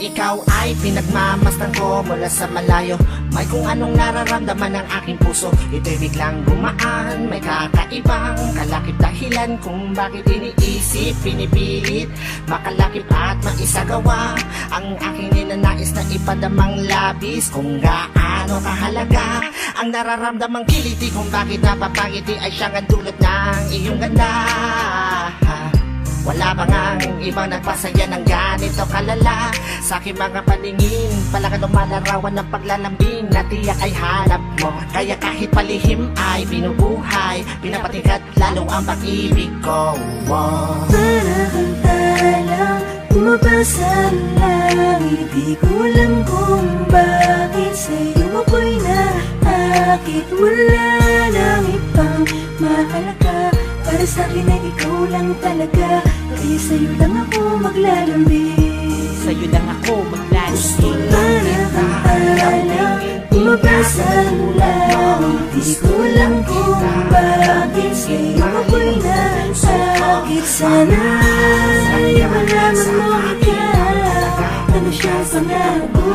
ikaw ay pinagmamasdan ko mula sa malayo. May kung anong nararamdaman ng aking puso, ito'y biglang gumaan. May kakaibang kalakip dahilan kung bakit iniisip, pinipilit makalakip at maisagawa ang aking ninanais na ipadamang labis. Kung gaano kahalaga ang nararamdamang kiliti, kung bakit napapangiti ay siyang ang dulot ng iyong ganda. Wala bang ang ibang nagpasaya ng ganito kalala? Sa aking mga paningin, palakad o malarawan ng paglalambing na tiyak ay hanap mo. Kaya kahit palihim ay binubuhay, pinapatingkat lalo ang pag-ibig ko. Para kang talang bumabasa ang langit, di ko alam kung bakit sa'yo ako'y naakit. Wala nang ibang mahalaga, para sa'kin ay ikaw lang talaga. Kaya sa'yo lang ako maglalambing, sa'yo lang ako maglalambing. para kang talang bumabasa ang langit, di ko alam kung bakit sa'yo ako'y naakit. Sana ay malaman mo ikaw, ano siyang pangarap ko.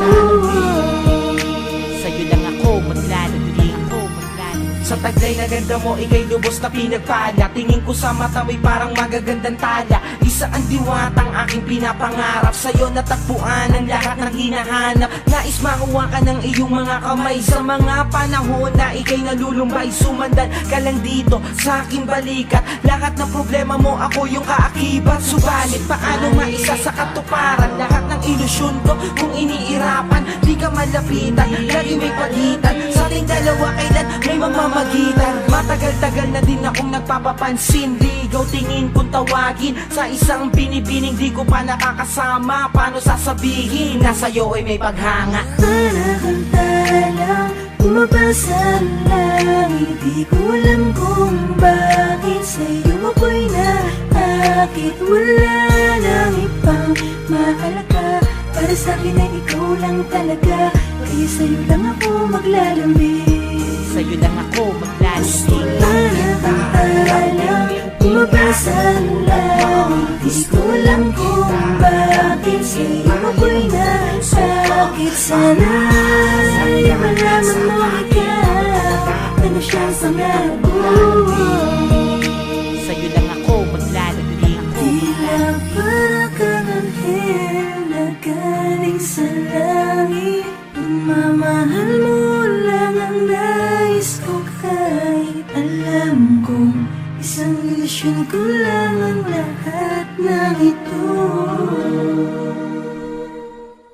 Sa'yo lang ako maglalambing, ako maglalambing. Sa taglay na ganda mo, ika'y lubos na pinagpala. Tingin ko sa mata mo'y parang magagandang tala. Isa ang diwatang aking pinapangarap, sa'yo natagpuan ang lahat ng hinahanap. Nais makuha ka ng iyong mga kamay sa mga panahon na ika'y nalulumbay. Sumandan ka lang dito sa aking balikat, lahat ng problema mo ako yung kaakibat. Subalit paano maisa sa katuparan lahat ng ilusyon ko kung iniirapan? Di ka malapitan, lagi may pagitan sa ating dalawa, kailan may mamamagitan. Matagal-tagal na din akong nagpapapansin, ligaw tingin kung tawagin sa isang binibining di ko pa nakakasama. Paano sasabihin na sa'yo ay may paghanga? Para kang talang bumabasa ang langit, di ko alam kung bakit sa'yo ako'y naakit. Wala nang ibang mahalaga, para sa'kin ay ikaw lang talaga. Kaya sa'yo lang ako maglalambing, Sa'yo lang ako maglalambing. para kang talang bumabasa ang langit, di ko alam kung bakit sa'yo ako'y naakit. Sana ay malaman mo ikaw, ano siyang pangarap ko. Sa'yo lang ako maglalambing, ako Tila para kang anghel na galing sa langit. Pagmamahal mo lang ang nais ko, kahit alam kong isang ilusyon ko lang ang lahat ng ito.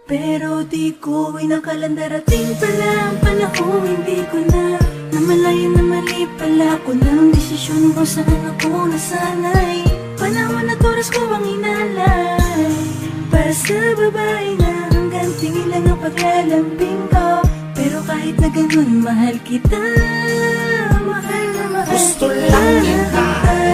Pero di ko inakalang darating pala ang panahon, hindi ko na namalayan na mali pala ko ng desisyon kung saan ako nasanay. Panahon at oras ko ang inalay para sa babae na hanggang tingin lang ang paglalambing ko. Pero kahit na ganun, mahal kita, mahal na mahal Gusto kita. lang kita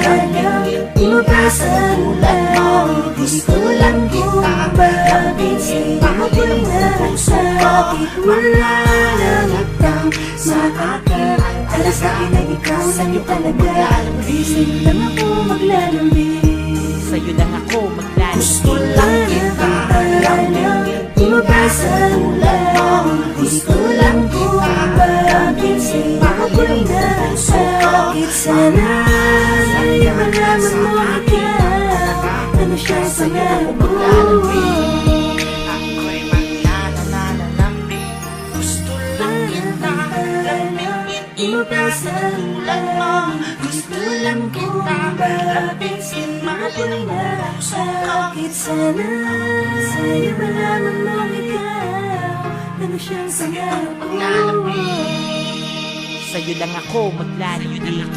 lambingin, Bumabasa ang langit, di ko lang kung bakit sa'yo ako'y nasakit. Wala nang ibang makakit, para sa'kin ay ikaw lang talaga. Kaya sa'yo lang ako maglalambing, Sa'yo lang ako maglalambing. gusto lang kita lambingin. bumabasa ang langit, di ko lang kung bakit sa'yo ako'y nasakit. Sana ay malaman mo ikaw, ano siyang pangarap ko. Ako'y maglalalambing, gusto lang kita lambingin. Ikaw tulad mo, gusto lang kita lapitin, mahalin mo puso ko. Sana sa'yo malaman mo ikaw, ano siyang pangarap ko. Maglalambing, Sa'yo lang ako maglalambing.